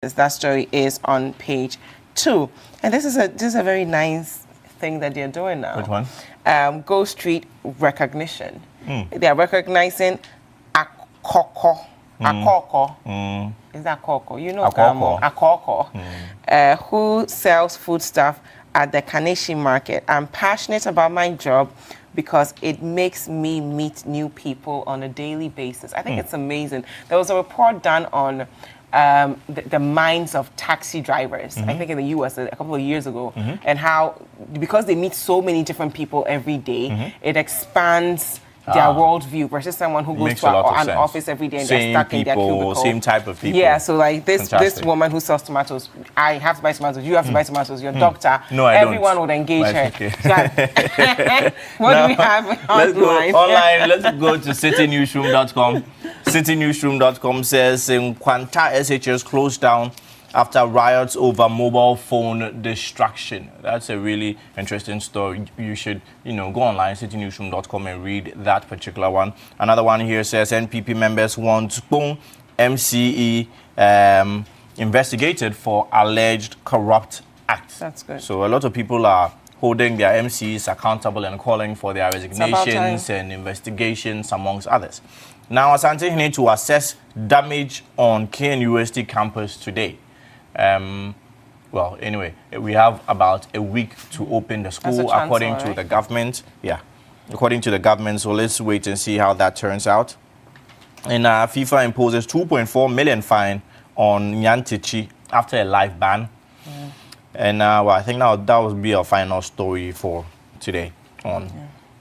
That story is on page 2. And this is a very nice thing that they're doing now. Which one? Go Street recognition. They are recognizing Akoko. Akoko. Is that Akoko? You know Akoko. Who sells foodstuff at the Kaneshi market. I'm passionate about my job because it makes me meet new people on a daily basis. I think it's amazing. There was a report done on the minds of taxi drivers, I think in the US a couple of years ago, and how, because they meet so many different people every day, it expands their worldview versus someone who goes to an office every day and they're stuck in their cubicle. Same type of people. Yeah, so like this woman who sells tomatoes, I have to buy tomatoes, you have to buy tomatoes, your doctor, no, everyone would engage her. Okay. So what do we have online? Let's go to citynewsroom.com. Citynewsroom.com says Kwanta SHS closed down after riots over mobile phone distraction. That's a really interesting story. You should, go online, citynewsroom.com, and read that particular one. Another one here says NPP members want Spong MCE investigated for alleged corrupt acts. That's good. So a lot of people are holding their MCs accountable and calling for their resignations and investigations, amongst others. Now, Asante need to assess damage on KNUST campus today. Well, anyway, we have about a week to open the school, according to the government. Yeah, according to the government. So let's wait and see how that turns out. And FIFA imposes 2.4 million fine on Nyantichi after a live ban. And well, I think now that will be our final story for today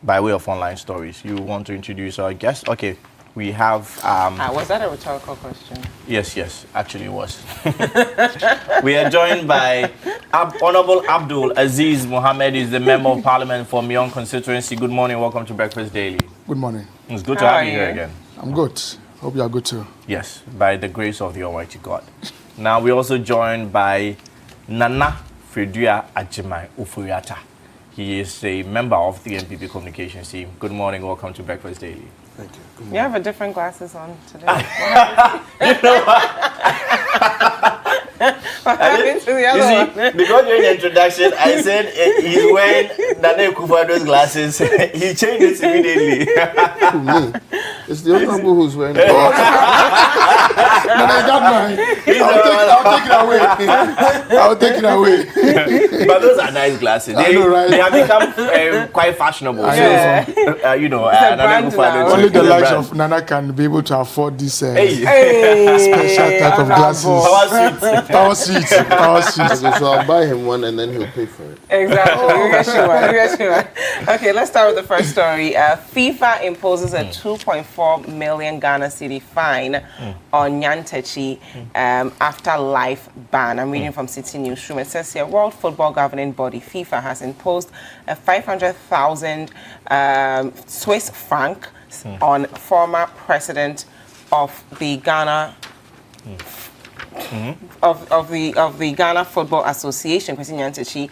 by way of online stories. You want to introduce our guest? Okay. We have... was that a rhetorical question? Yes, actually it was. We are joined by Honorable Abdul Aziz Mohammed, is the Member of Parliament for Mion constituency. Good morning, welcome to Breakfast Daily. Good morning. It's good to have you here again. I'm good. Hope you are good too. Yes, by the grace of the Almighty God. Now we're also joined by Nana Fredua Ajimai Ufuriata. He is a member of the NPP communications team. Good morning, welcome to Breakfast Daily. Thank you. You have a different glasses on today. You know what happened to the other one? Because during the introduction, I said he's wearing Nana Kufado's glasses. He changed it immediately. Who, me? It's the honorable who's wearing it. No, I got mine. I'll take it away. But those are nice glasses. I know, right? They have become quite fashionable. Yeah. So, Nana Kufado. Only the likes of Nana can be able to afford this special type of glasses. Power suite. So I'll buy him one and then he'll pay for it. Exactly. We'll get you one. Okay, let's start with the first story. FIFA imposes a 2.4 million Ghana cedi fine on Nyantechi after live ban. I'm reading from City Newsroom. It says here, World Football Governing Body FIFA has imposed a 500,000 Swiss franc on former president of the Ghana of the Ghana Football Association, Kwesi Nyantechi.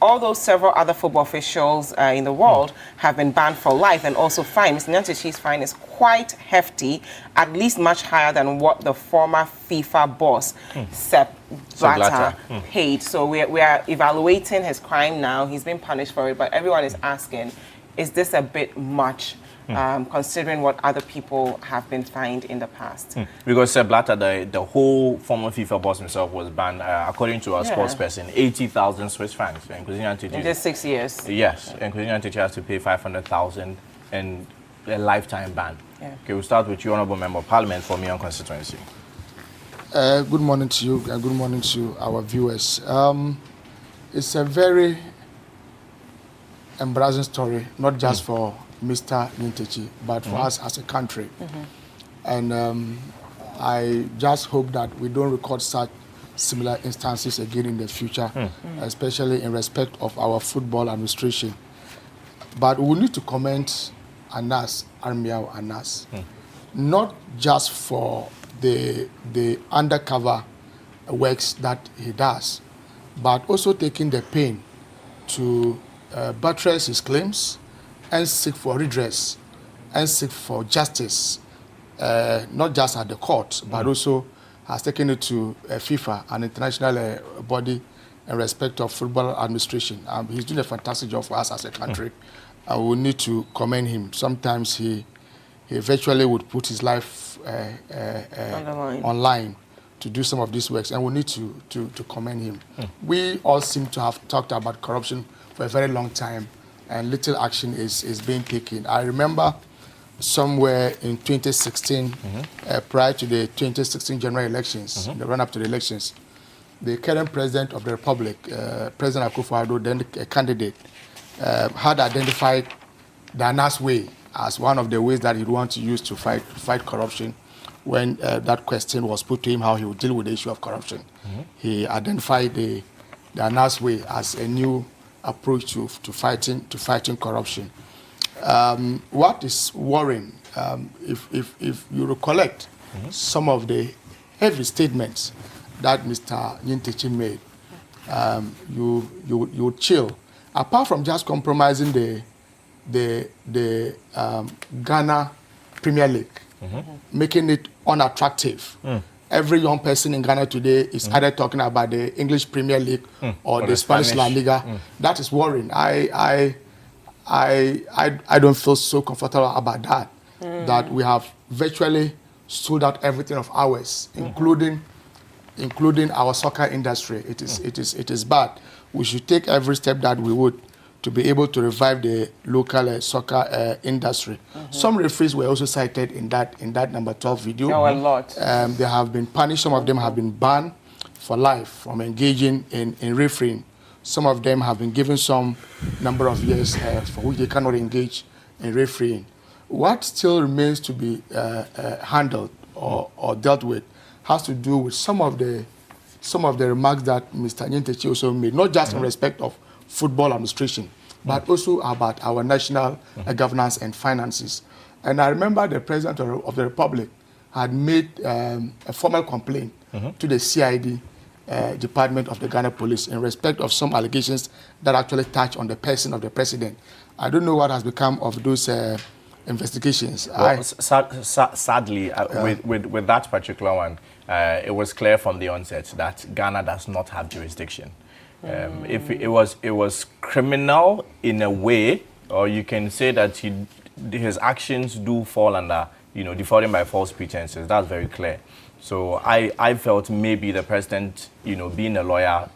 Although several other football officials in the world have been banned for life and also fined, Mr. Nyantechi's fine is quite hefty, at least much higher than what the former FIFA boss, Sepp Blatter, paid. So we are evaluating his crime now. He's been punished for it, but everyone is asking, is this a bit much? Considering what other people have been fined in the past. Because Sepp Blatter, the whole former FIFA boss himself, was banned, according to our sportsperson, 80,000 Swiss francs. In just 6 years. Yes, and Kwesi Nyantechi has to pay 500,000 and a lifetime ban. Yeah. Okay, we'll start with you, Honourable Member of Parliament for Mion constituency. Good morning to you and good morning to our viewers. It's a very embarrassing story, not just for Mr. Nyantechi, but for us as a country. And I just hope that we don't record such similar instances again in the future, especially in respect of our football administration. But we need to comment Anas, Armiao Anas, not just for the undercover works that he does, but also taking the pain to buttress his claims and seek for redress and seek for justice, not just at the court, but also has taken it to FIFA, an international body in respect of football administration. He's doing a fantastic job for us as a country. And we need to commend him. Sometimes he virtually would put his life online to do some of these works, and we need to commend him. We all seem to have talked about corruption for a very long time, and little action is being taken. I remember somewhere in 2016, prior to the 2016 general elections, the run-up to the elections, the current president of the Republic, President Akufo-Addo, then a candidate, had identified the Anas way as one of the ways that he'd want to use to fight corruption. When that question was put to him, how he would deal with the issue of corruption, he identified the Anas way as a new approach to fighting corruption. What is worrying, if you recollect some of the heavy statements that Mr. Nyentechi made, you would chill. Apart from just compromising the Ghana Premier League, making it unattractive. Every young person in Ghana today is either talking about the English Premier League or the Spanish La Liga. That is worrying. I don't feel so comfortable about that. That we have virtually sold out everything of ours, including our soccer industry. It is bad. We should take every step that we would to be able to revive the local soccer industry. Some referees were also cited in that number 12 video. Oh, a lot. They have been punished. Some of them have been banned for life from engaging in refereeing. Some of them have been given some number of years for which they cannot engage in refereeing. What still remains to be handled or dealt with has to do with some of the remarks that Mr. Nyentechi also made, not just in respect of football administration, but also about our national governance and finances. And I remember the President of the Republic had made a formal complaint to the CID Department of the Ghana Police in respect of some allegations that actually touch on the person of the President. I don't know what has become of those investigations. Well, sadly, with that particular one, it was clear from the onset that Ghana does not have jurisdiction. If it was criminal in a way, or you can say that his actions do fall under, defrauding by false pretenses. That's very clear. So I felt maybe the president, being a lawyer,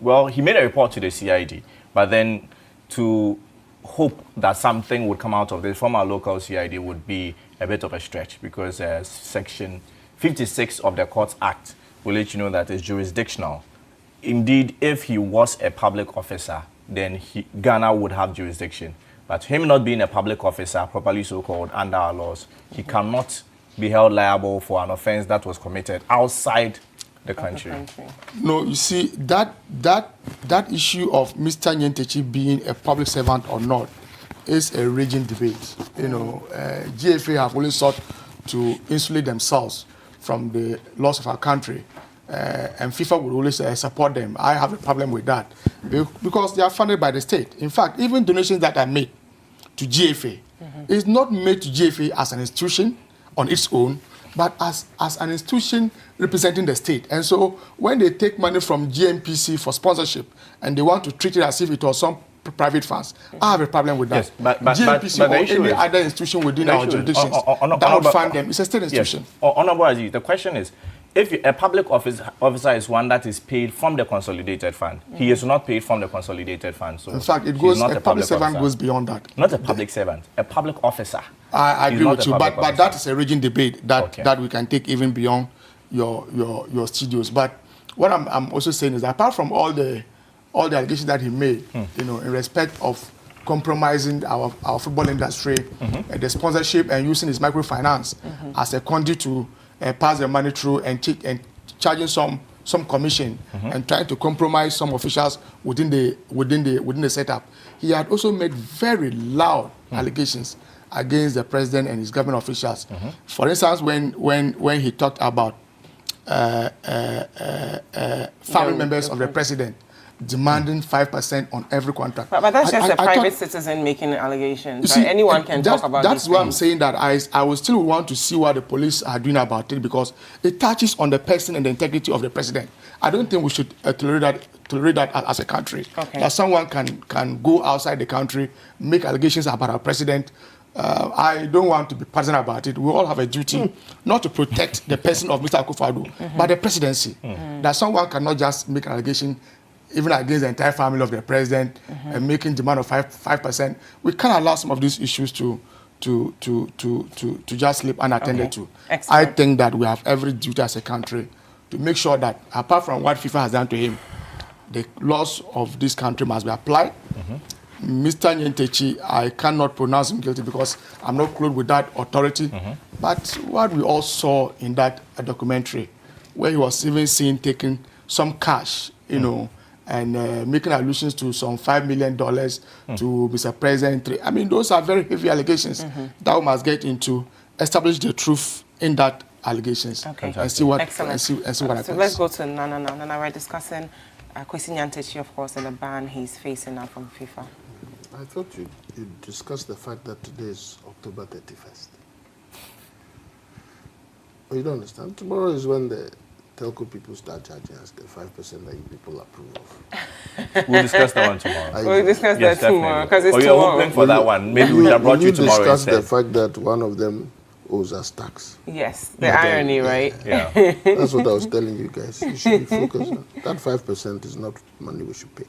well, he made a report to the CID, but then to hope that something would come out of this from our local CID would be a bit of a stretch, because Section 56 of the Courts Act will let you know that it's jurisdictional. Indeed, if he was a public officer, then Ghana would have jurisdiction. But him not being a public officer, properly so-called, under our laws, he cannot be held liable for an offense that was committed outside the country. No, you see, that issue of Mr. Nyentechi being a public servant or not is a raging debate. GFA have only sought to insulate themselves from the laws of our country. And FIFA would always support them. I have a problem with that because they are funded by the state. In fact, even donations that are made to GFA is not made to GFA as an institution on its own, but as an institution representing the state. And so when they take money from GMPC for sponsorship and they want to treat it as if it was some private funds, I have a problem with that. Yes, but GMPC or any other institution within our jurisdictions that would fund them. It's a state institution. Yes. Honorable Aziz, the question is, if a public officer is one that is paid from the consolidated fund, he is not paid from the consolidated fund. So in fact, it goes, a public servant goes beyond that. Not a public servant, a public officer. I agree with you, but that is a raging debate that we can take even beyond your studios. But what I'm also saying is that apart from all the allegations that he made, in respect of compromising our football industry, the sponsorship and using his microfinance as a conduit to pass the money through and charging some commission and trying to compromise some officials within the setup. He had also made very loud allegations against the president and his government officials. For instance, when he talked about family members of the president demanding 5% on every contract. But that's just a private thought, citizen making allegations. see, Right? Anyone can talk about That's these why things. I'm saying that I will still want to see what the police are doing about it, because it touches on the person and the integrity of the president. I don't think we should tolerate that as a country. Okay. That someone can go outside the country, make allegations about our president. I don't want to be partisan about it. We all have a duty not to protect the person of Mr. Akufo-Addo, but the presidency. That someone cannot just make an allegation even against the entire family of the president and making demand of 5%. We can't allow some of these issues to just slip unattended to. Excellent. I think that we have every duty as a country to make sure that, apart from what FIFA has done to him, the laws of this country must be applied. Mr. Nyentechi, I cannot pronounce him guilty because I'm not close with that authority. But what we all saw in that documentary, where he was even seen taking some cash, you know, and making allusions to some $5 million to Mr. President. I mean, those are very heavy allegations that we must get into, establish the truth in that allegations, and see what and see what happens. So let's go to Nana now. Nana, we're discussing Kwesi Nyantakyi, of course, and the ban he's facing now from FIFA. I thought you discussed the fact that today is October 31st. Oh, you don't understand? Tomorrow is when the telco people start charging us the 5% that you people approve of. We'll discuss that one tomorrow. We'll discuss that tomorrow, because it's you're tomorrow. hoping for that one. Maybe we have brought you tomorrow discuss instead. the fact that one of them owes us tax. Yes, the irony, right? Yeah. That's what I was telling you guys. You should be focused on. That 5% is not money we should pay.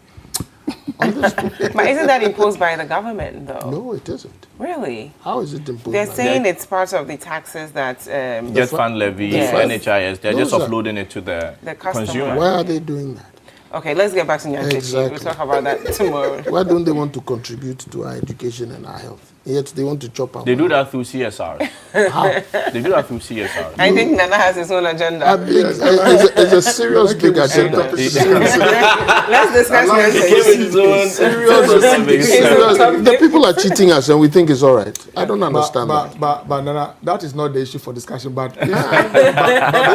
But isn't that imposed by the government, though? No, it isn't. Really? How is it imposed? They're by saying it's part of the taxes that... Jet fund levy, Yes. NHIS, they're just Those are- offloading it to the customer. consumer. Why are they doing that? Okay, let's get back to Nyantakyi. Exactly. We'll talk about that tomorrow. Why don't they want to contribute to our education and our health? Yet they want to chop our They do money. that through CSR. How? They do that through CSR. I think Nana has his own agenda. It's a serious big agenda. Let's discuss Nyantakyi. Serious. The people are cheating us and we think it's all right. I don't understand that. But Nana, that is not the issue for discussion. But the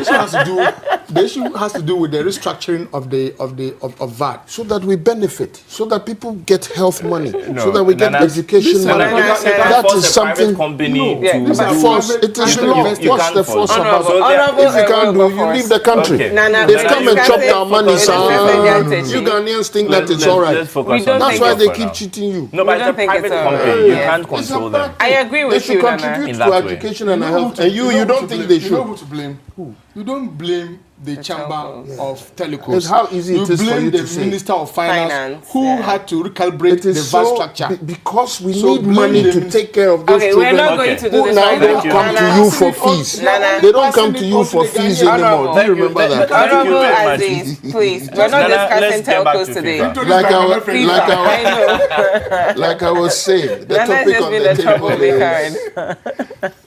issue has to do with the restructuring of VAT, So that we benefit, so that people get health money, No, so that we get Nana, education money. That is something. company Yeah, to it's a do. Force. It is You- law. you What's can't the force force it. about Honorable- it? Honorable If you can't do, you force. leave the country. Okay. Nana, They've we're come and chopped discussing our money, focus sir. on Nyantakyi. You Ghanaians think that it's Let's- all right. let's focus We on don't that That's think why it's they all keep right. cheating you. No, We but don't it's a think it's private all company. right. You Yeah. can't It's a control bad them. I agree They with should you, Nana. contribute In to that way. education and health. And you don't think they You know should. who to blame? Who? You don't blame the chamber telcos. of telecos. It's how easy it is for blame you the to say. Minister of Finance, Finance, who yeah. had to recalibrate It is the VAT so structure. because we So need blame money the to minister. take care of those Okay, children. we're not Okay. going to do Who this now right don't now. come to Nana, you for fees. Nana, They don't come to you for fees Honorable. anymore. Do you remember Thank that? you. Honorable very much. Aziz, please. We're not Nana, discussing let's get back telcos to today. FIFA. Like I was saying, the Nana topic just on been the a table troublemaker.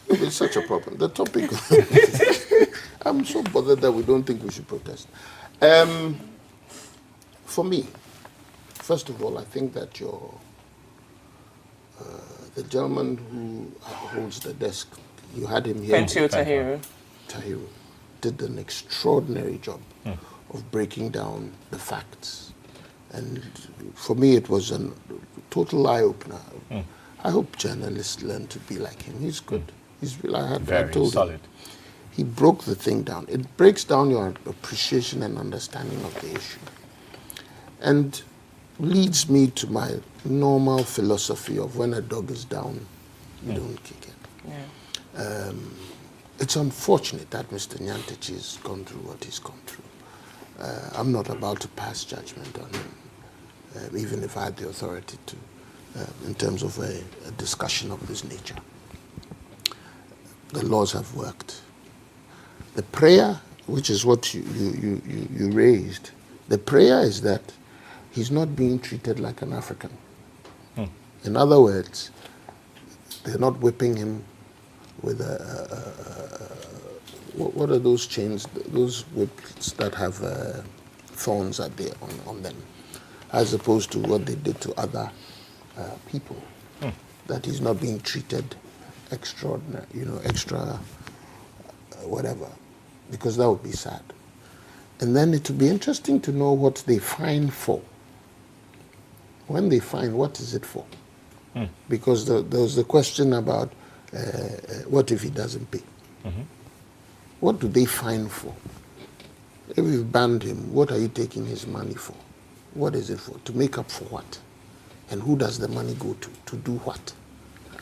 is it's such a problem. The topic. I'm so bothered that we don't think we should protest. For me, first of all, I think that the gentleman who holds the desk, you had him here. Fencio Tahiru. Tahiru did an extraordinary job of breaking down the facts. And for me, it was a total eye-opener. I hope journalists learn to be like him. He's good. He's I Very told solid. him. He broke the thing down. It breaks down your appreciation and understanding of the issue. And leads me to my normal philosophy of when a dog is down, you don't kick it. Yeah. It's unfortunate that Mr. Nyantakyi has gone through what he's gone through. I'm not about to pass judgment on him, even if I had the authority to, in terms of a discussion of this nature. The laws have worked. The prayer, which is what you raised, the prayer is that he's not being treated like an African. In other words, they're not whipping him with what are those chains, those whips that have thorns on them, as opposed to what they did to other people. That he's not being treated extraordinary, extra whatever, because that would be sad. And then it would be interesting to know what they fine for. when they fine, what is it for? Because there was the question about what if he doesn't pay? What do they fine for? If you've banned him, what are you taking his money for? What is it for? To make up for what? And who does the money go to? To do what?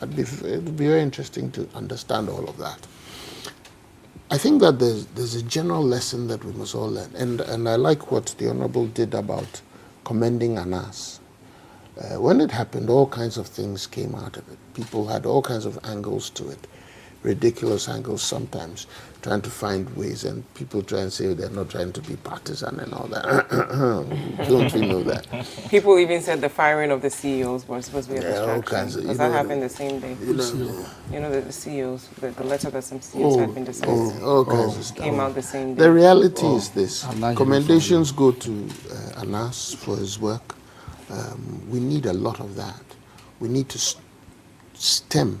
It would be very interesting to understand all of that. I think that there's a general lesson that we must all learn. And I like what the Honorable did about commending Anas. When it happened, all kinds of things came out of it. People had all kinds of angles to it, ridiculous angles sometimes, trying to find ways, and people try and say they're not trying to be partisan and all that. Don't we know that? People even said the firing of the CEOs was supposed to be a distraction. All kinds of, because that happened the same day. You know, the CEOs, the letter that some CEOs had been dismissed. All kinds of stuff. Came out the same day. The reality is this. Commendations go to Anas for his work. We need a lot of that. We need to stem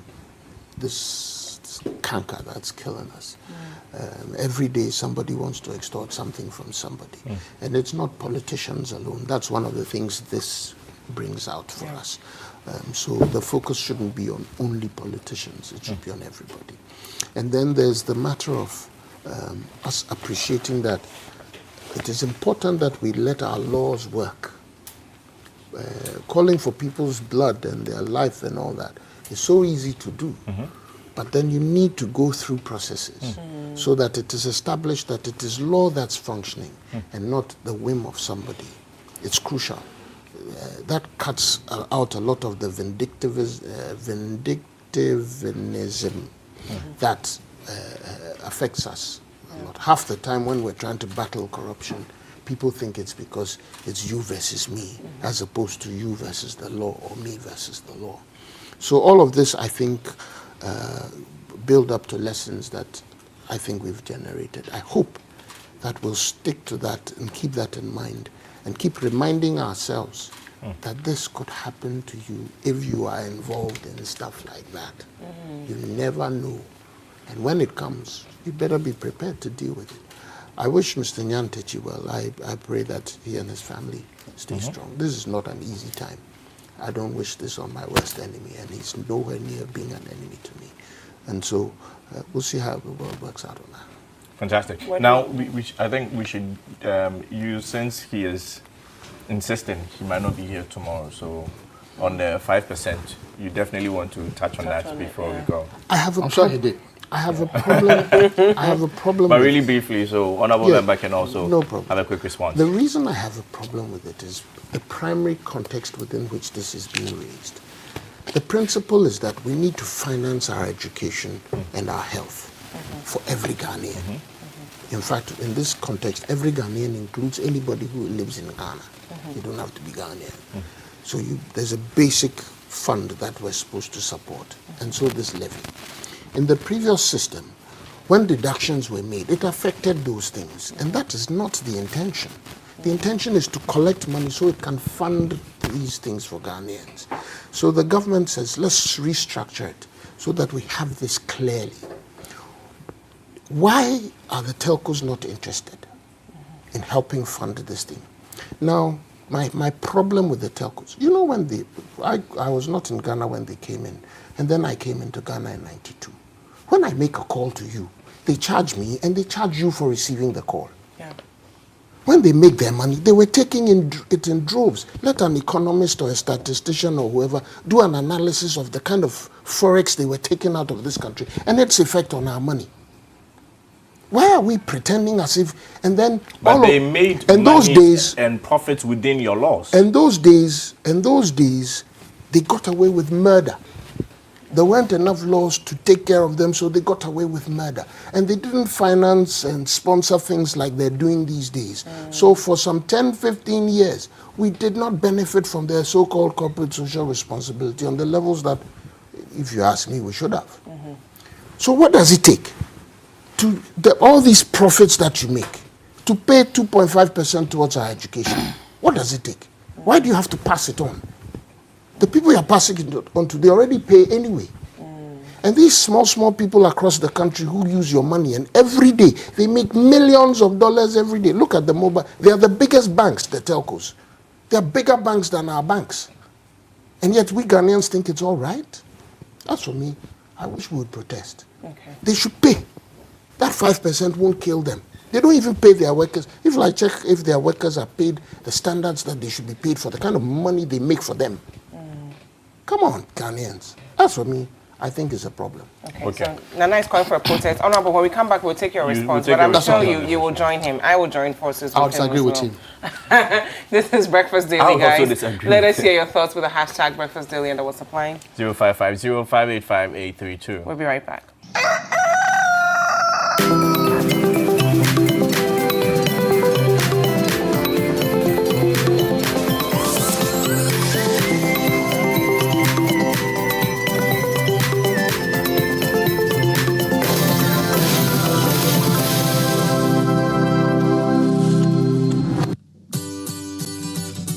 this canker that's killing us. Every day somebody wants to extort something from somebody. And it's not politicians alone. That's one of the things this brings out for us. So the focus shouldn't be on only politicians. It should be on everybody. And then there's the matter of us appreciating that it is important that we let our laws work. Calling for people's blood and their life and all that is so easy to do. But then you need to go through processes so that it is established that it is law that's functioning and not the whim of somebody. It's crucial. That cuts out a lot of the vindictivism that affects us a lot. Half the time when we're trying to battle corruption, people think it's because it's you versus me, as opposed to you versus the law or me versus the law. So all of this, I think, build up to lessons that I think we've generated. I hope that we'll stick to that and keep that in mind and keep reminding ourselves that this could happen to you if you are involved in stuff like that. You never know. And when it comes, you better be prepared to deal with it. I wish Mr. Nyantechi well. I pray that he and his family stay strong. This is not an easy time. I don't wish this on my worst enemy, and he's nowhere near being an enemy to me. And so we'll see how the world works out on that. Fantastic. Now, I think we should use, since he is insisting he might not be here tomorrow, so on the 5%, you definitely want to touch on that before we go. I have a problem. I have a problem. I have a problem. But really briefly, so Honorable Member can also have a quick response. The reason I have a problem with it is the primary context within which this is being raised. The principle is that we need to finance our education and our health for every Ghanaian. In fact, in this context, every Ghanaian includes anybody who lives in Ghana. You don't have to be Ghanaian. So there's a basic fund that we're supposed to support, and so this levy. In the previous system, when deductions were made, it affected those things, and that is not the intention. The intention is to collect money so it can fund these things for Ghanaians. So the government says, let's restructure it so that we have this clearly. Why are the telcos not interested in helping fund this thing? Now, my problem with the telcos, you know, when I was not in Ghana when they came in, and then I came into Ghana in '92. When I make a call to you, they charge me and they charge you for receiving the call. When they make their money, they were taking it in droves. Let an economist or a statistician or whoever do an analysis of the kind of forex they were taking out of this country and its effect on our money. Why are we pretending as if, and then but they made money and profits within your laws. And those days, they got away with murder. There weren't enough laws to take care of them, so they got away with murder. And they didn't finance and sponsor things like they're doing these days. So for some 10, 15 years, we did not benefit from their so-called corporate social responsibility on the levels that, if you ask me, we should have. So what does it take to all these profits that you make to pay 2.5% towards our education? What does it take? Why do you have to pass it on? The people you're passing it on to, they already pay anyway. And these small people across the country who use your money, and every day, they make millions of dollars every day. Look at the mobile. They are the biggest banks, the telcos. They are bigger banks than our banks. And yet we Ghanaians think it's all right. That's for me. I wish we would protest. Okay. They should pay. That 5% won't kill them. They don't even pay their workers. If I check if their workers are paid the standards that they should be paid for, the kind of money they make for them. Come on, Ghanaians. That's for me. I think it's a problem. Okay. So Nana is calling for a protest. Honorable, when we come back, we'll take your response. But I'm sure you will join him. I will join forces with him. I'll disagree with him. This is Breakfast Daily, guys. Let us hear your thoughts with the hashtag Breakfast Daily and the WhatsApp line. 0550-585-832. We'll be right back.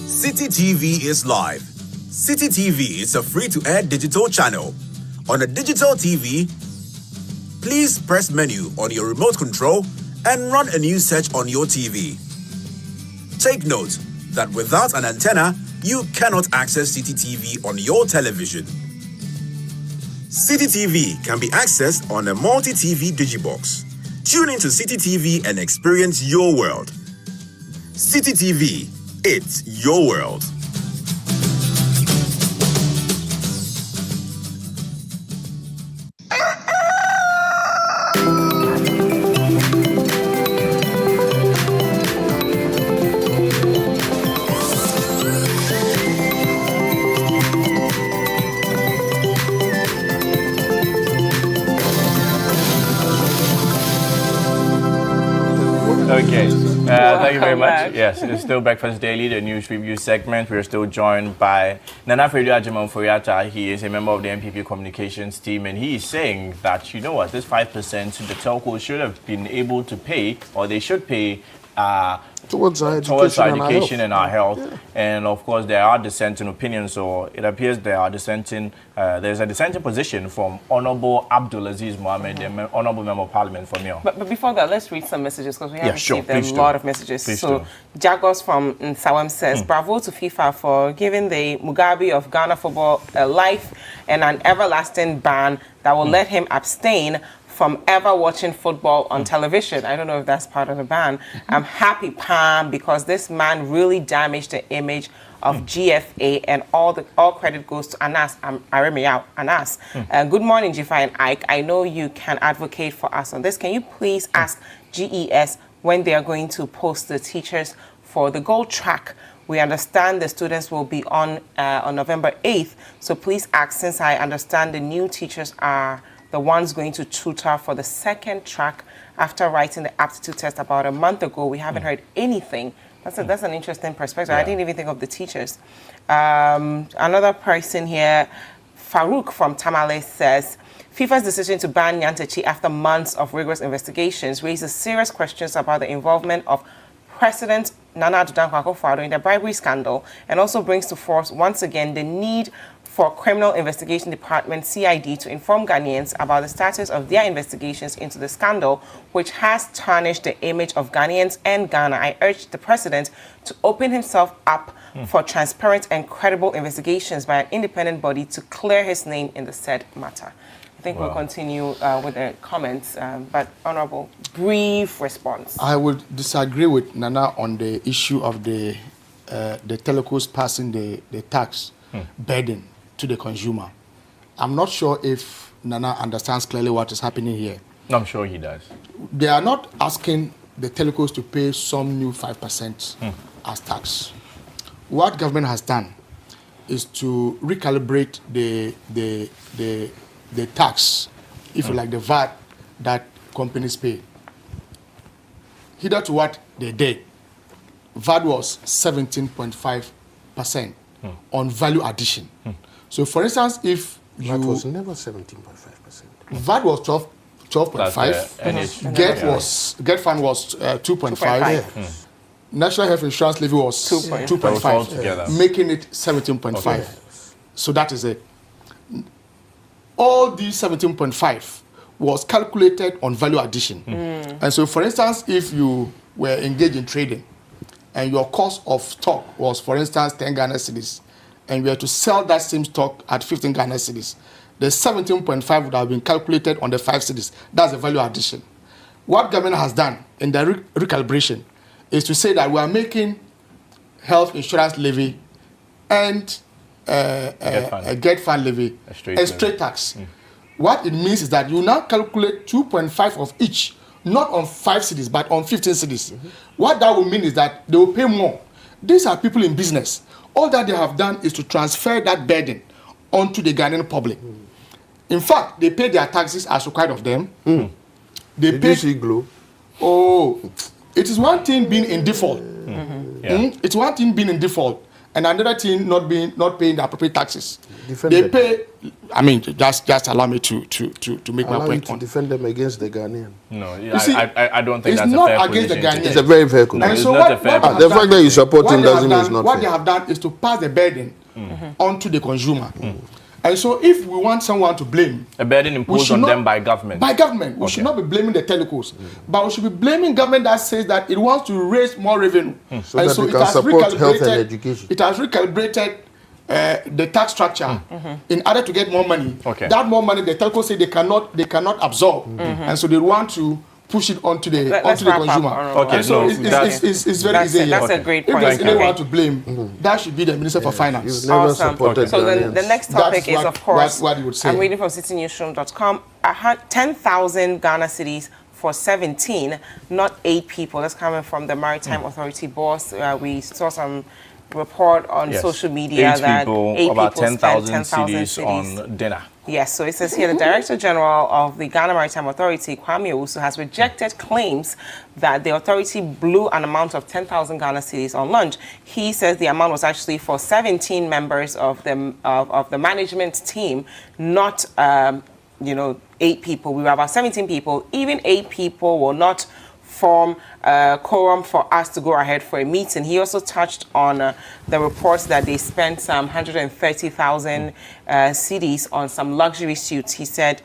City TV is live. City TV is a free-to-air digital channel. On a digital TV, please press menu on your remote control and run a new search on your TV. Take note that without an antenna, you cannot access City TV on your television. City TV can be accessed on a multi-TV digibox. Tune into City TV and experience your world. City TV, it's your world. Okay, thank you very much. Back. Yes, it's still Breakfast Daily, the news review segment. We're still joined by Nana Ajimon Foriata. He is a member of the MPP communications team, and he is saying that, you know what, this 5% the telco should have been able to pay, or they should pay Towards our education, and our health. Yeah. And of course, there are dissenting opinions, so it appears there are dissenting. There's a dissenting position from Honorable Aziz Mohammed, the Honorable Member of Parliament from here. But before that, let's read some messages because we have received a Please lot of messages. Please so Jagos from Nsawam says, bravo to FIFA for giving the Mugabe of Ghana football a life and an everlasting ban that will let him abstain from ever watching football on television. I don't know if that's part of the ban. I'm happy, Pam, because this man really damaged the image of GFA, and all credit goes to Anas. Anas. Good morning, Jifa and Ike. I know you can advocate for us on this. Can you please ask GES when they are going to post the teachers for the gold track? We understand the students will be on November 8th, so please ask, since I understand the new teachers are the ones going to tutor for the second track after writing the aptitude test about a month ago. We haven't heard anything. That's an interesting perspective. I didn't even think of the teachers. Another person here, Farouk from Tamale, says, FIFA's decision to ban Nyantechi after months of rigorous investigations raises serious questions about the involvement of President Nana Addo Dankwa Akufo-Addo in the bribery scandal, and also brings to force once again the need for Criminal Investigation Department, CID, to inform Ghanaians about the status of their investigations into the scandal, which has tarnished the image of Ghanaians and Ghana. I urge the President to open himself up for transparent and credible investigations by an independent body to clear his name in the said matter. I think we'll continue with the comments, but Honorable, brief response. I would disagree with Nana on the issue of the telecos passing the tax burden to the consumer. I'm not sure if Nana understands clearly what is happening here. I'm sure he does. They are not asking the telecos to pay some new 5% as tax. What government has done is to recalibrate the tax, if you like, the VAT that companies pay. Hitherto what they did, VAT was 17.5% on value addition. So, for instance, if you... VAT was never 17.5%. VAT was 12.5. Get fund was 2.5. National health insurance levy was 2.5, making it 17.5. Okay. So that is it. All these 17.5 was calculated on value addition. And so, for instance, if you were engaged in trading and your cost of stock was, for instance, 10 Ghana cedis, and we are to sell that same stock at 15 Ghana cedis, the 17.5 would have been calculated on the 5 cedis. That's the value addition. What government has done in the recalibration is to say that we are making health insurance levy and a get fund levy a straight tax. What it means is that you now calculate 2.5 of each, not on 5 cedis, but on 15 cedis. What that will mean is that they will pay more. These are people in business. All that they have done is to transfer that burden onto the Ghanaian public. In fact, they pay their taxes as required of them. Did you see Glow? Oh, it is one thing being in default. It's one thing being in default, and another thing not paying the appropriate taxes. They pay. I mean, just allow me to make my point. To defend them against the Ghanaian. No, see, I don't think it's that's not a fair against the position. Ghanaian. It's a very fair question. And so not a fair the fact that you support him doesn't mean it's not what fair. they have done is to pass the burden onto the consumer. And so if we want someone to blame, a burden imposed on them by government. By government. We should not be blaming the telecos. But we should be blaming government that says that it wants to raise more revenue. So that they can support health and education. It has recalibrated the tax structure in order to get more money. That more money, the telcos say they cannot absorb. And so they want to push it onto the consumer. Okay, so it's very easy. That's a great point. If there's anyone to blame, that should be the Minister for Finance. You've never supported So the next topic is, of course, what you would say. I'm reading from citynewsroom.com, 10,000 Ghana cedis for 17, not 8 people. That's coming from the Maritime Authority boss. We saw some report on social media that 8 about people 10,000 spent 10,000 cedis on dinner. Yes, so it says here the Director General of the Ghana Maritime Authority, Kwame Owusu, has rejected claims that the authority blew an amount of 10,000 Ghana cedis on lunch. He says the amount was actually for 17 members of the management team, not 8 people. We were about 17 people. Even 8 people will not form a quorum for us to go ahead for a meeting. He also touched on the reports that they spent some 130,000 cedis on some luxury suits. He said,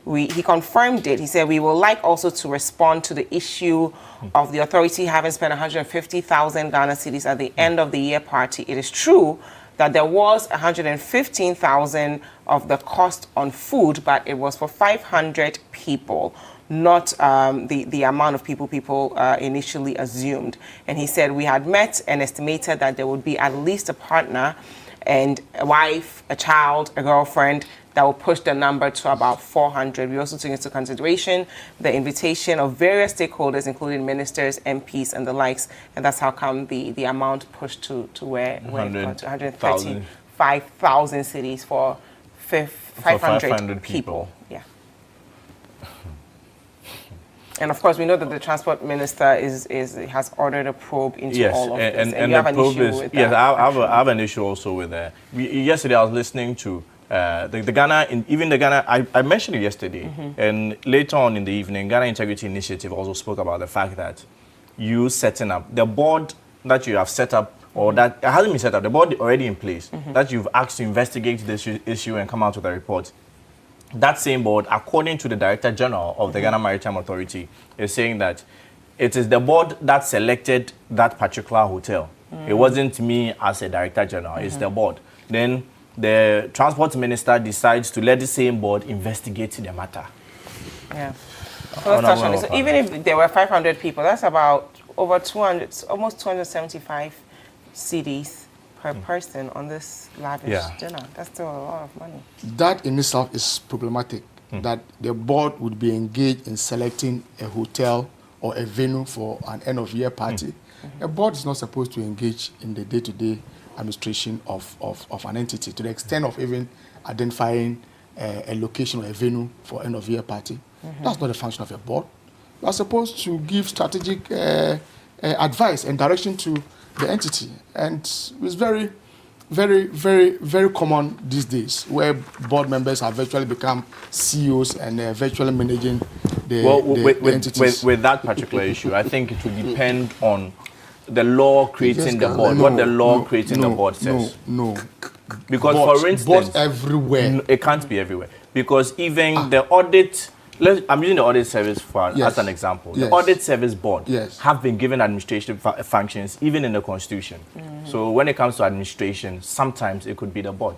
he confirmed it. He said, we would like also to respond to the issue of the authority having spent 150,000 Ghana cedis at the end of the year party. It is true that there was 115,000 of the cost on food, but it was for 500 people, not the amount of people initially assumed. And he said we had met and estimated that there would be at least a partner and a wife, a child, a girlfriend that will push the number to about 400. We also took into consideration the invitation of various stakeholders, including ministers, MPs, and the likes, and that's how come the amount pushed to where it got to 135,000 cedis for 500 people. Yeah. And of course, we know that the transport minister has ordered a probe into all of this. And you have an issue with that. Yes, I have an issue also with that. Yesterday, I was listening to the Ghana, I mentioned it yesterday, and later on in the evening, Ghana Integrity Initiative also spoke about the fact that you setting up, the board that you have set up, or that hasn't been set up, the board already in place, that you've asked to investigate this issue and come out with a report. That same board, according to the Director General of the Ghana Maritime Authority, is saying that it is the board that selected that particular hotel. It wasn't me as a Director General, it's the board. Then the Transport Minister decides to let the same board investigate the matter. Yeah. So let's touch on this. So even if there were 500 people, that's about over 200, almost 275 cedis per person on this lavish dinner. That's still a lot of money. That in itself is problematic, that the board would be engaged in selecting a hotel or a venue for an end-of-year party. A board is not supposed to engage in the day-to-day administration of an entity to the extent of even identifying a location or a venue for end-of-year party. That's not the function of a board. You are supposed to give strategic advice and direction to the entity, and it's very, very, very, very common these days where board members have virtually become CEOs and virtually managing the entities. With that particular issue, I think it will depend on the law creating the board, what the law creating the board says. Because for instance, boards everywhere. It can't be everywhere. Because even the audit I'm using the audit service as an example. Yes. The audit service board Yes. have been given administrative functions even in the constitution. So when it comes to administration, sometimes it could be the board.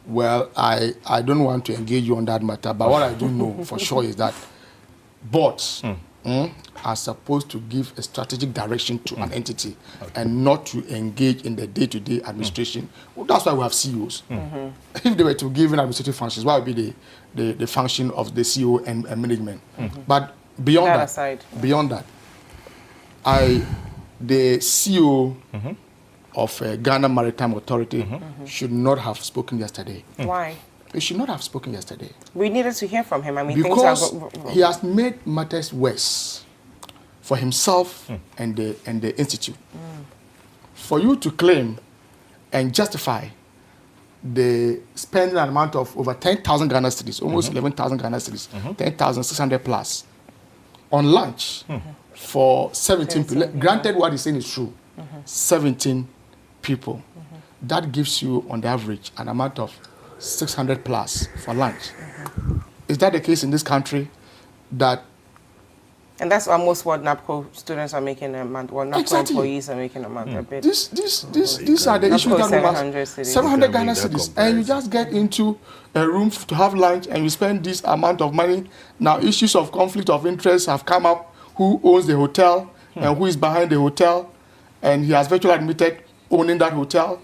Well, I don't want to engage you on that matter, but what I do know for sure is that boards are supposed to give a strategic direction to an entity and not to engage in the day-to-day administration. Well, that's why we have CEOs. If they were to give in administrative functions, what would be the function of the CEO and management? But beyond that, the CEO of Ghana Maritime Authority should not have spoken yesterday. Why? He should not have spoken yesterday. We needed to hear from him. I mean, Because things are he has made matters worse for himself and the institute. For you to claim and justify the spending an amount of over 10,000 Ghana cedis, almost 11,000 Ghana cedis, 10,600 plus, on lunch for 17 people. Granted, what he's saying is true. 17 people. That gives you, on the average, an amount of 600 plus for lunch. Is that the case in this country? And that's almost what NAPCO students are making a month, what NAPCO Exactly. employees are making a month. A bit. These are the issues that we have. 700 Ghana cedis, and you just get into a room to have lunch and you spend this amount of money. Now, issues of conflict of interest have come up. Who owns the hotel and who is behind the hotel? And he has virtually admitted owning that hotel.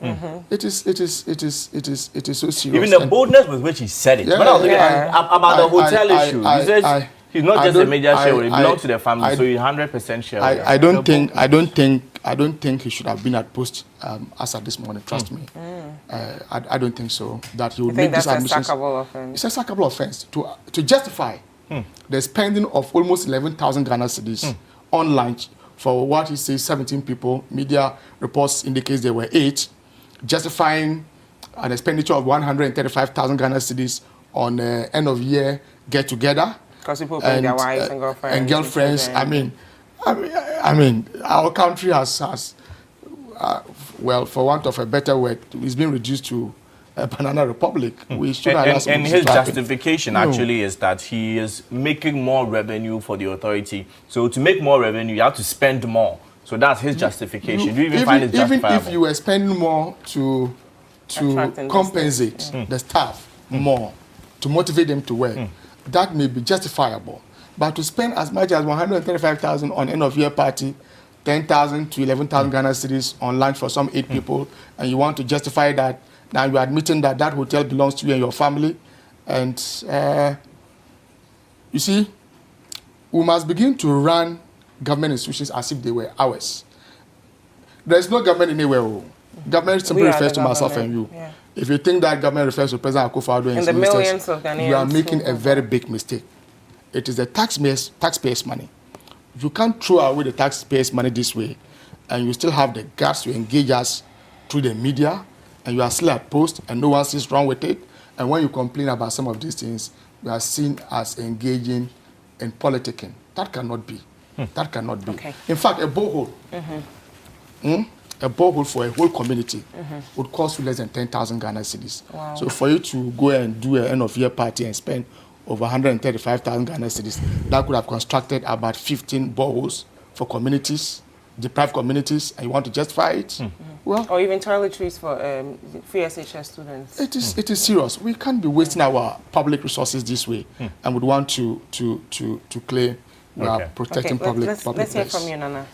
It is so serious. Even the boldness with which he said it. About the hotel issue, he says he's not just a major shareholder; he belongs to the family, so he's 100% shareholder. I don't think he should have been at post as at this morning. Trust me. I don't think so. That he would make this admission. It's a sackable offense. It's a sackable offense to justify the spending of almost 11,000 Ghana cedis on lunch for what he says 17 people. Media reports indicates there were 8, justifying an expenditure of 135,000 Ghana cedis on end of year get together. Because people bring their wives and girlfriends. I mean, our country has well, for want of a better word, it's been reduced to a banana republic. We should and his justification actually is that he is making more revenue for the authority. So to make more revenue, you have to spend more. So that's his justification. Do you even find it justifiable? Even if you were spending more to compensate the staff more, to motivate them to work, that may be justifiable. But to spend as much as 135,000 on end of year party, 10,000 to 11,000 Ghana cedis on lunch for some 8 people, and you want to justify that, now you're admitting that that hotel belongs to you and your family. And you see, we must begin to run government institutions as if they were ours. There is no government anywhere. Government simply refers to myself and you. Yeah. If you think that government refers to President Akufo-Addo and the millions of Ghanaians, you are making a very big mistake. It is the taxpayers' money. You can't throw away the taxpayers' money this way, and you still have the guts to engage us through the media, and you are still at post, and no one sees wrong with it. And when you complain about some of these things, you are seen as engaging in politicking. That cannot be. That cannot be. Okay. In fact, a borehole, a borehole for a whole community would cost you less than 10,000 Ghana cedis. Wow. So for you to go and do an end-of-year party and spend over 135,000 Ghana cedis, that could have constructed about 15 boreholes for communities, deprived communities, and you want to justify it? Well, or even toiletries for free SHS students. It is serious. We can't be wasting our public resources this way, and would want to claim we are protecting public. Let's hear from you, Nana.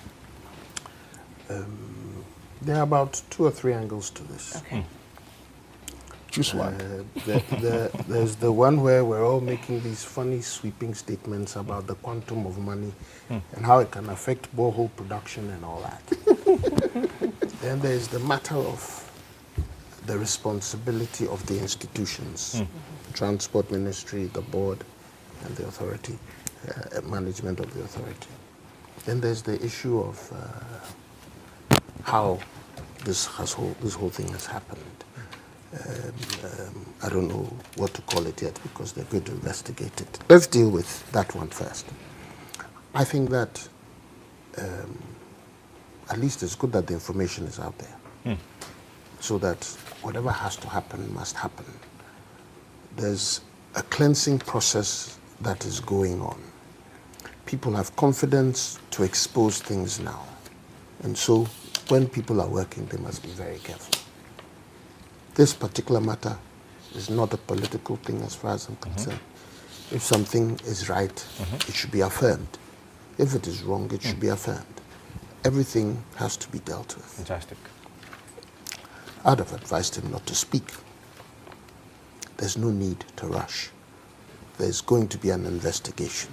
There are about 2 or 3 angles to this. Okay. Choose one. There's the one where we're all making these funny sweeping statements about the quantum of money and how it can affect borehole production and all that. Then there's the matter of the responsibility of the institutions, Transport Ministry, the board, and the authority, management of the authority. Then there's the issue of how this whole thing has happened. I don't know what to call it yet because they're going to investigate it. Let's deal with that one first. I think that at least it's good that the information is out there so that whatever has to happen must happen. There's a cleansing process that is going on. People have confidence to expose things now. And so when people are working, they must be very careful. This particular matter is not a political thing as far as I'm concerned. If something is right, it should be affirmed. If it is wrong, it should be affirmed. Everything has to be dealt with. Fantastic. I'd have advised him not to speak. There's no need to rush. There's going to be an investigation.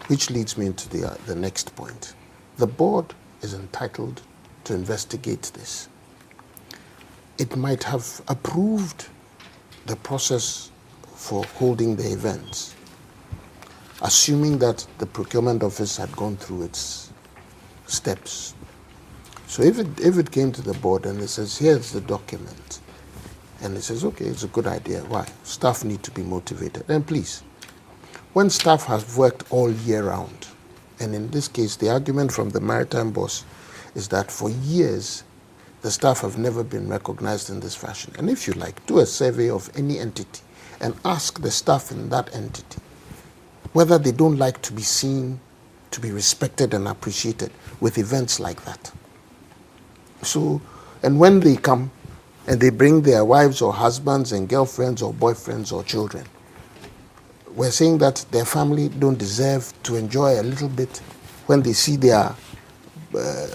Which leads me into the next point. The board is entitled to investigate this. It might have approved the process for holding the events, assuming that the procurement office had gone through its steps. So if it came to the board and it says, here's the document, and it says, okay, it's a good idea. Why? Staff need to be motivated. Then please, when staff has worked all year round, and in this case, the argument from the maritime boss is that for years, the staff have never been recognized in this fashion. And if you like, do a survey of any entity and ask the staff in that entity whether they don't like to be seen, to be respected and appreciated with events like that. So, and when they come and they bring their wives or husbands and girlfriends or boyfriends or children, we're saying that their family don't deserve to enjoy a little bit when they see their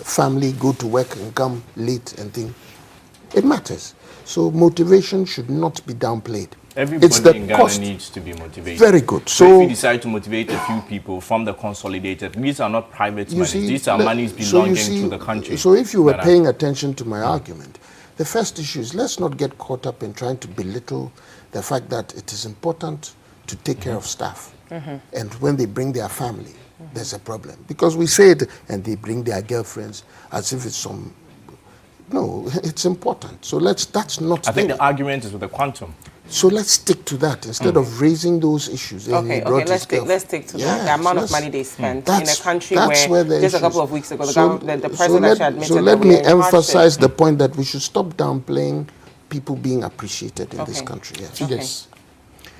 family go to work and come late and things. It matters. So motivation should not be downplayed. Everybody in Ghana needs to be motivated. Very good. So if you decide to motivate a few people from the consolidated, these are not private monies. These are monies belonging to the country. So if you were paying attention to my argument, the first issue is let's not get caught up in trying to belittle the fact that it is important to take care of staff. And when they bring their family, there's a problem. Because we say it, and they bring their girlfriends as if it's some... No, it's important. So that's not... I think the argument is with the quantum. So let's stick to that instead of raising those issues. Okay, let's stick to that. The amount of money they spent in a country where just a couple of weeks ago, the president actually admitted so let me emphasize the point that we should stop downplaying people being appreciated in this country. Yes. Yes.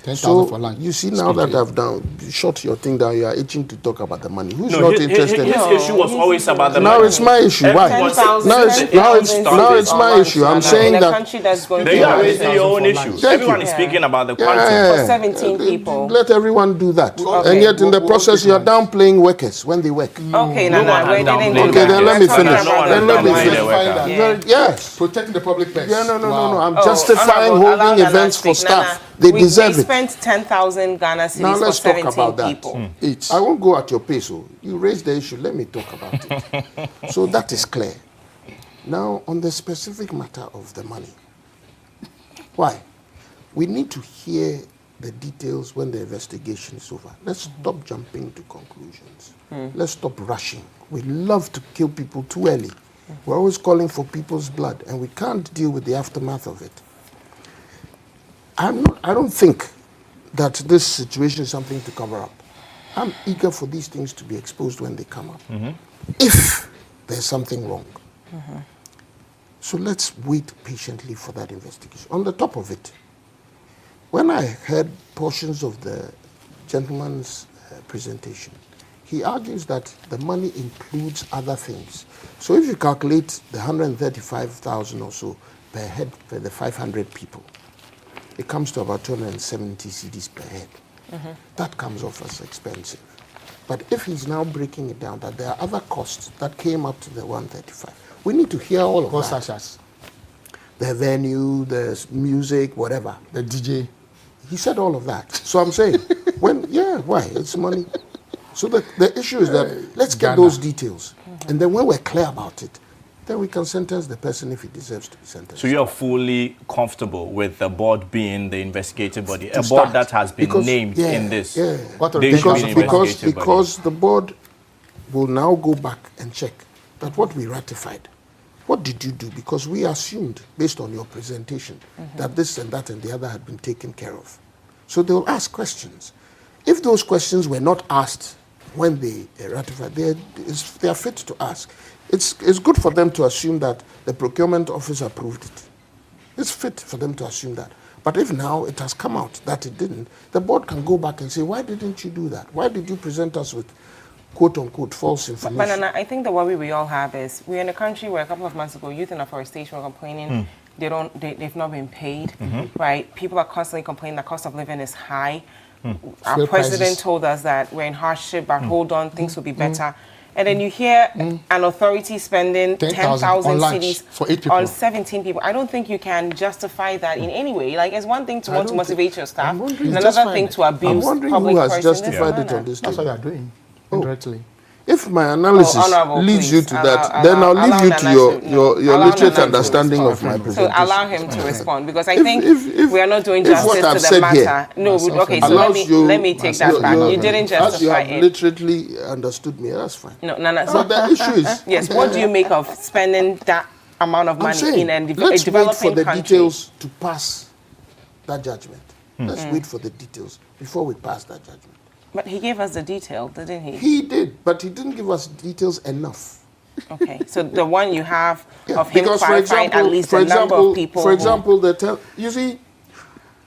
10,000 So for lunch. you see now that I've shot your thing down, you are itching to talk about the money. Who's not interested? His issue was always about the Now money. it's my issue. Why? Now it's my issue. I'm saying that They are raising your own issues. Everyone is speaking about the quantum. For 17 people. Let everyone do that. And yet in the process, you are downplaying workers when they work. Okay, okay, then let me finish. Yes. Protecting the public purse. No. I'm justifying holding events for staff. They deserve it. We spent 10,000 Ghana cedis for 17 people. I won't go at your pace. So you raised the issue. Let me talk about it. So that is clear. Now, on the specific matter of the money. Why? We need to hear the details when the investigation is over. Let's stop jumping to conclusions. Let's stop rushing. We love to kill people too early. We're always calling for people's blood, and we can't deal with the aftermath of it. I don't think that this situation is something to cover up. I'm eager for these things to be exposed when they come up. If there's something wrong. So let's wait patiently for that investigation. On the top of it, when I heard portions of the gentleman's presentation, he argues that the money includes other things. So if you calculate the 135,000 or so per head for the 500 people, it comes to about 270 cedis per head. That comes off as expensive. But if he's now breaking it down, that there are other costs that came up to the 135, we need to hear all of that. Such as the venue, the music, whatever. the DJ. He said all of that. So I'm saying, why? It's money. So the issue is that let's get those details. And then when we're clear about it, then we can sentence the person if he deserves to be sentenced. So you're fully comfortable with the board being the investigative body, a board that has been named in this? Yeah. Because the board will now go back and check that what we ratified, what did you do? Because we assumed, based on your presentation, that this and that and the other had been taken care of. So they'll ask questions. If those questions were not asked when they ratified, they are fit to ask. It's good for them to assume that the procurement office approved it. It's fit for them to assume that. But if now it has come out that it didn't, the board can go back and say, why didn't you do that? Why did you present us with quote-unquote false information? But Nana, I think the worry we all have is we're in a country where a couple of months ago, youth in afforestation were complaining they've not been paid, right? People are constantly complaining the cost of living is high. Our president told us that we're in hardship, but hold on, things will be better. And then you hear an authority spending 10,000 cedis for 8 people. on 17 people. I don't think you can justify that in any way. Like, it's one thing to want to motivate your staff, and another thing to abuse public who has persons. justified it on this That's what table. they are doing indirectly. If my analysis leads you to that, then I'll leave you to your literate understanding of my So presentation. allow him to respond, because I think we are not doing justice what I've to the said matter. here No, okay, so let me take that back. You didn't As you justify have it. literally understood me, that's fine. No, Nana. But the issue is... Yes, what do you make of spending that amount of I'm money saying, in a let's developing wait for the country? details to pass that judgment. Let's wait for the details before we pass that judgment. But he gave us the detail, didn't he? He did, but he didn't give us details enough. Okay, so the one you have Yeah, of him because, for clarifying example, at least the number of people. For example, you see,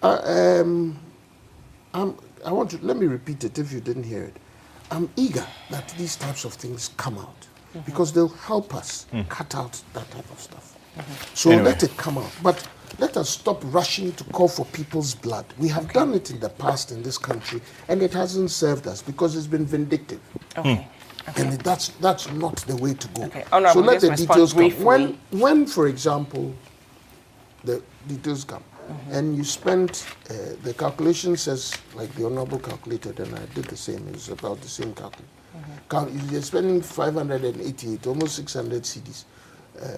I want to, let me repeat it if you didn't hear it. I'm eager that these types of things come out because they'll help us cut out that type of stuff. So let it come out. But let us stop rushing to call for people's blood. We have done it in the past in this country, and it hasn't served us because it's been vindictive. Okay. And that's not the way to go. Okay. So Honourable, let the just details come. respond When, for example, the details come, and you spend, the calculation says, like the Honourable calculated, and I did the same, it's about the same calculation. You're spending 588, almost 600 cedis.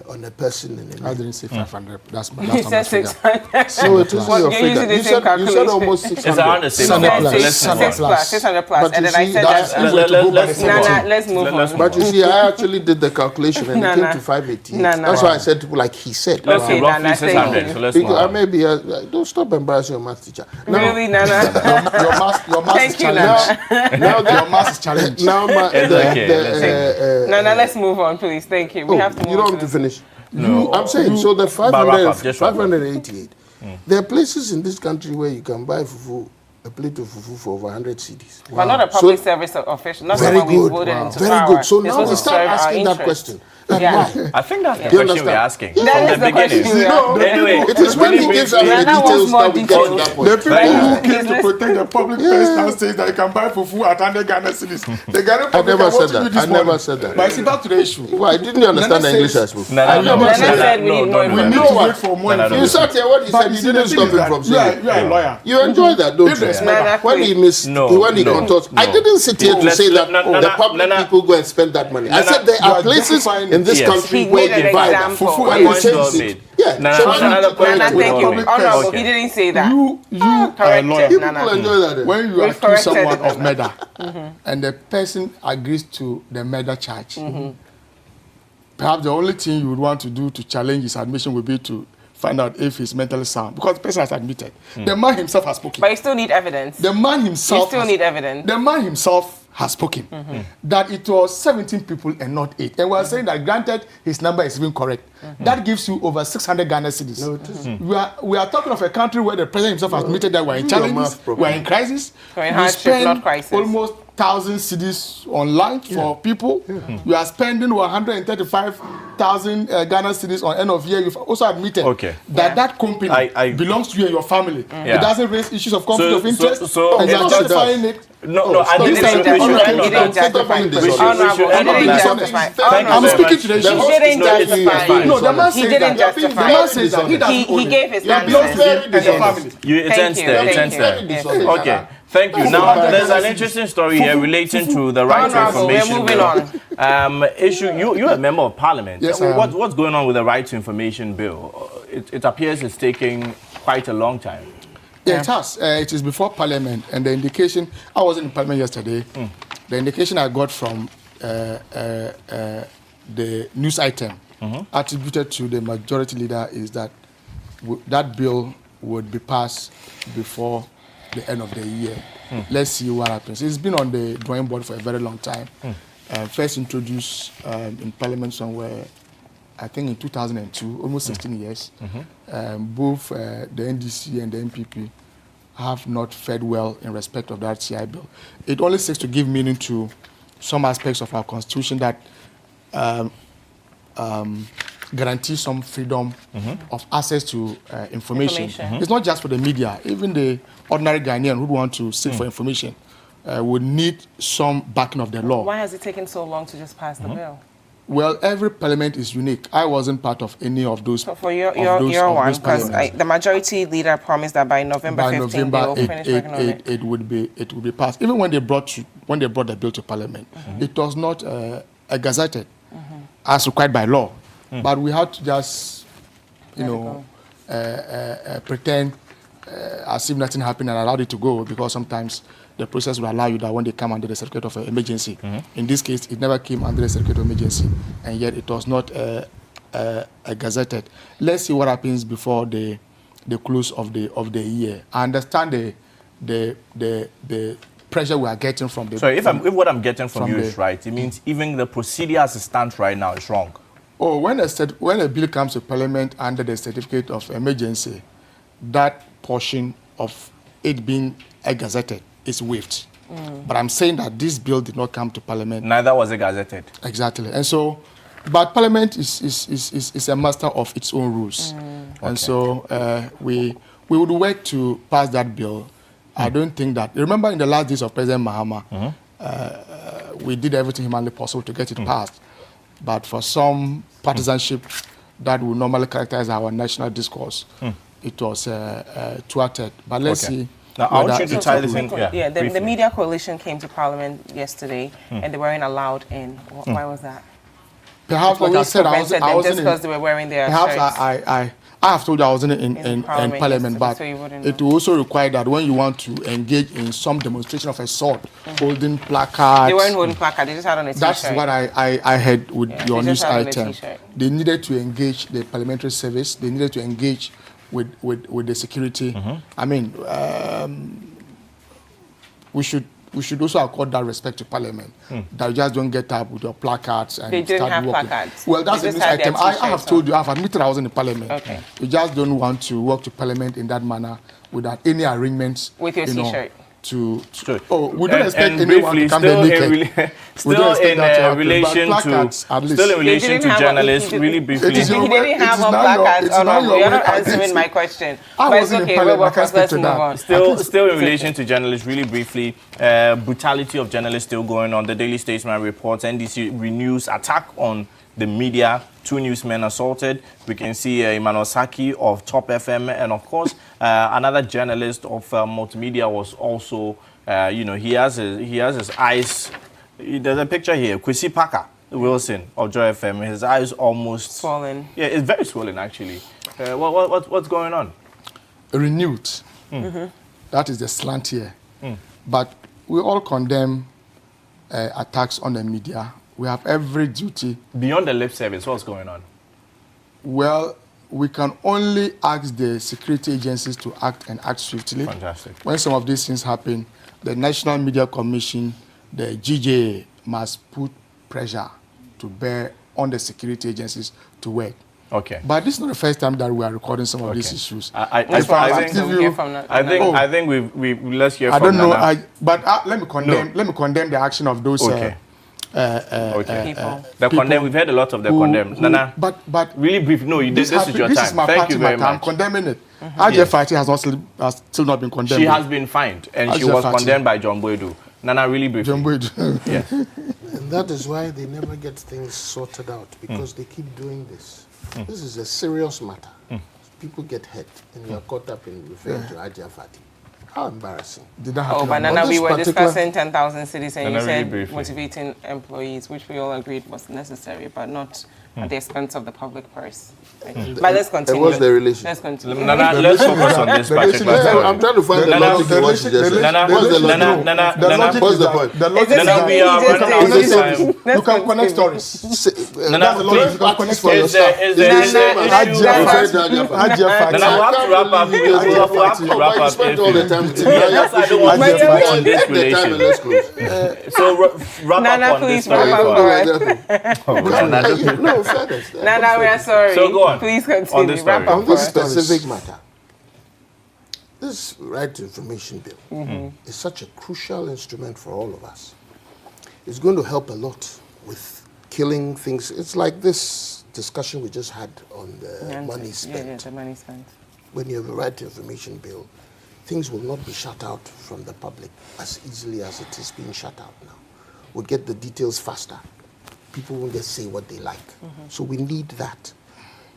On a person in a I didn't say 500. That's He not said my figure. 600. So it is Well, your you're using figure. the same You said almost It's 600. around the same Six amount. plus. So let's move on. 6 plus, 600 plus, But and you then I see, said that's that. If we're to go by the Let's move figure. Nana, let's move on. But you see, I actually did the calculation and it came to 588. That's why I said, like he said. Let's Okay, see, roughly Nana, 600. thank So let's move Because I on. may be, don't stop embarrassing your math teacher. Really, Nana? Your mass is Thank you, challenged. Nana. Your mass is challenged. Now, It's okay, Nana, let's move on, please. Thank you. We have to move you don't on have to to finish. No. I'm saying, so the wrap up, just wrap up. 588. There are places in this country where you can buy fufu, a plate of fufu for over 100 cedis. But not a public service official, not Very someone we good. voted into Very power. good. So They're now we supposed to start serve our asking that interests. question. Like, Yeah. why? I think that's the You question understand? we're asking Yeah. That from is the the beginning. question. No, Anyway, It is when he gives us the Nana wants details more that we get to details. that point. The people Yeah. who came to Yes. protect the public purse now says that they can buy fufu at 100 Ghana cedis. The Ghana I public never are said watching that. you this I never morning. said that. But see, back to the issue. Why? Didn't you understand the Nana English I says- spoke? No, I no, never Nana said that. said we need more We need information. to wait for more No, no, You information. sat here, what he But said, you you see, the didn't thing stop is him that from you are saying. a lawyer. You enjoy that, don't If you? there's Nana, When he please. when he contorts, I didn't sit here to Let's- say that Nana, the public Nana, people go and spend that money. I Nana, said there you are are places justifying in this Yes. country He where made an you buy that. example. When Point you well change made. it, yeah. Nana, So Nana, when you point Nana, well thank you. made. Honourable, Okay. he didn't say that. You are a corrected, lawyer. you Nana. people enjoy that. When you We've accuse corrected someone it, of Nana. murder and the person agrees to the murder charge, perhaps the only thing you would want to do to challenge his admission would be to find out if he's mentally sound, because the person has admitted. The man himself has spoken. But you still need evidence. The man himself You still need evidence. The man himself has spoken that it was 17 people and not 8. And we are saying that granted his number is even correct. That gives you over 600 Ghana cedis. No, it isn't. We are talking of a country where the president himself has admitted that we're in Do your challenges, math properly. we're in crisis. We're in We hardship, spend not crisis. almost 1,000 cedis on lunch for people. We are spending 135,000 Ghana cedis on end of year. You've also admitted that that company belongs to you and your family. It doesn't raise issues of conflict of interest. And you're justifying it. No, I He think didn't we should end justify. He on didn't that. justify. We should- Honourable, he end on didn't that. justify. Thank you I'm very speaking much. to the He issue. didn't No, it's justify. fine. No, the man He says didn't that. justify. The man says that he doesn't He own it. gave his It belongs to answers. him and the family. It ends there. It ends there. Yes. Okay. Thank you. Now, there's an interesting story here relating to the right to Honourable, we're information moving bill. Issue. You're a member of parliament. Yes, I am. What's going on with the right to information bill? It appears it's taking quite a long time. Yeah, it has. It is before Parliament, and the indication, I was in Parliament yesterday, the indication I got from the news item attributed to the majority leader is that that bill would be passed before the end of the year. Let's see what happens. It's been on the drawing board for a very long time. First introduced in Parliament somewhere I think in 2002, almost 16 years. Both the NDC and the NPP have not fared well in respect of that CI bill. It only seeks to give meaning to some aspects of our constitution that guarantee some freedom of access to information. It's not just for the media. Even the ordinary Ghanaian who want to seek for information would need some backing of the law. Why has it taken so long to just pass the bill? Well, every parliament is unique. I wasn't part of any of those. So for your one, because the majority leader promised that by November 15th they will finish working on it. It would be passed. Even when they brought the bill to parliament, it was not gazetted as required by law. But we had to just, pretend as if nothing happened and allowed it to go, because sometimes the process will allow you that when they come under the certificate of emergency. In this case, it never came under the certificate of emergency, and yet it was not gazetted. Let's see what happens before the close of the year. I understand the pressure we are getting from the. So if what I'm getting from you is right, it means even the procedure as it stands right now is wrong. Oh, when a bill comes to Parliament under the certificate of emergency, that portion of it being gazetted is waived. But I'm saying that this bill did not come to Parliament. Neither was it gazetted. Exactly. And so, but Parliament is a master of its own rules. And so we would work to pass that bill. I don't think that. Remember in the last days of President Mahama, we did everything humanly possible to get it passed. But for some partisanship that would normally characterize our national discourse, it was thwarted. But let's see. Now, I want you to tie this in. The media coalition came to Parliament yesterday, and they weren't allowed in. Why was that? Perhaps, like I said, I wasn't just because they were wearing their perhaps shirts. I have told you I wasn't in Parliament, but it will also require that when you want to engage in some demonstration of a sort, holding placards. They weren't holding placards, they just had on a t-shirt. That's what I heard with your news item. They needed to engage the parliamentary service. They needed to engage with the security. I mean, we should also accord that respect to Parliament. That you just don't get up with your placards and they didn't start have working. Placards. Well, that's the news item. I have told you, I've admitted I was in the Parliament. Okay. You just don't want to walk to Parliament in that manner without any arrangements. With your t-shirt. We don't expect anyone to come there naked. Still in relation to journalists, really briefly. He didn't have a placard. You're not answering my question. But it's okay, let's move on. Still in relation to journalists, really briefly, brutality of journalists still going on. The Daily Statesman reports NDC renews attack on the media. 2 newsmen assaulted. We can see Emmanuel Saki of Top FM, and of course, another journalist of multimedia was also, he has his eyes. There's a picture here. Kwesi Parker Wilson of Joy FM. His eyes almost swollen. Yeah, it's very swollen actually. What's going on? Renewed. That is the slant here. But we all condemn attacks on the media. We have every duty. Beyond the lip service, what's going on? Well, we can only ask the security agencies to act and act swiftly. Fantastic. When some of these things happen, the National Media Commission, the GJA, must put pressure to bear on the security agencies to work. Okay. But this is not the first time that we are recording some of these issues. I think we've let's hear from Nana. I don't know. But let me condemn the action of those. Okay. People. We've heard a lot of the condemned. Nana, but really brief. No, this is your time. Thank you very much. I'm condemning it. Ajay Fati has still not been condemned. She has been fined, and she was condemned by John Boydu. Nana, really brief. John Boydu. Yes. And that is why they never get things sorted out, because they keep doing this. This is a serious matter. People get hurt, and you are caught up in referring to Ajay Fati. How embarrassing. Banana, we were discussing 10,000 cities, and you said really motivating employees, which we all agreed was necessary, but not at the expense of the public purse. But let's continue. What's the relation? Let's continue. Nana, let's focus on this particular story. I'm trying to find the logic in what she just said. Nana, what's the point? Nana, we are running out of time. You can connect stories. Nana, please, you can connect for is yourself. there Nana, we have to wrap up. We have to wrap up. Spent all the time with Yes, I don't want to go on this relation. So wrap up on this story. Nana, please wrap up. No, fairness. Nana, we are sorry. So go on. Please continue. On this story. On this specific matter, this right to information bill is such a crucial instrument for all of us. It's going to help a lot with killing things. It's like this discussion we just had on the money spent. Yeah, the money spent. When you have a right to information bill, things will not be shut out from the public as easily as it is being shut out now. We'll get the details faster. People won't just say what they like. So we need that.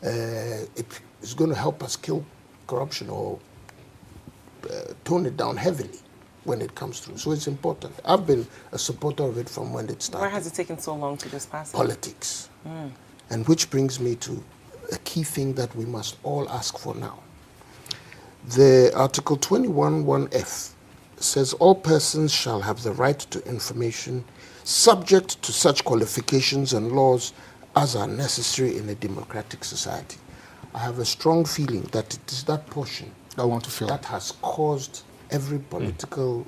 It's going to help us kill corruption or tone it down heavily when it comes through. So it's important. I've been a supporter of it from when it started. Why has it taken so long to just pass it? Politics. And which brings me to a key thing that we must all ask for now. The Article 21(1)(f) says all persons shall have the right to information subject to such qualifications and laws as are necessary in a democratic society. I have a strong feeling that it is that portion I want to feel that has caused every political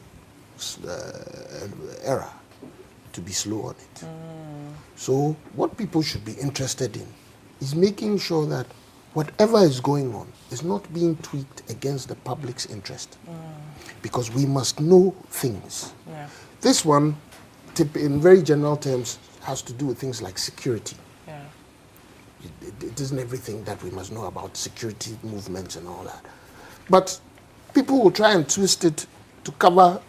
era to be slow on it. So what people should be interested in is making sure that whatever is going on is not being tweaked against the public's interest. Because we must know things. Yeah. This one, in very general terms, has to do with things like security. Yeah. It isn't everything that we must know about security movements and all that. But people will try and twist it to cover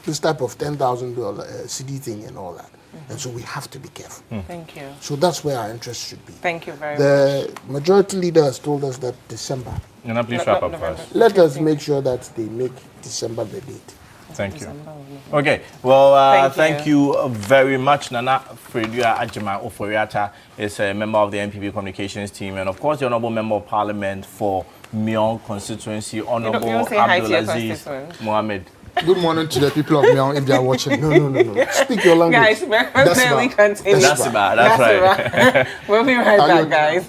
this type of $10,000 CD thing and all that. And so we have to be careful. Thank you. So that's where our interest should be. Thank you very much. The majority leader has told us that December. Nana, please wrap up first. Let us make sure that they make December the date. Thank you. Okay, well, thank you very much. Nana Fredua Ajima Oforiata is a member of the NPP communications team, and of course, the Honorable Member of Parliament for Myong constituency, Honorable Abdul Aziz Mohammed. Good morning to the people of Myong if they are watching. No. Speak your language. Guys, we're continue. That's right. We'll be right back, guys.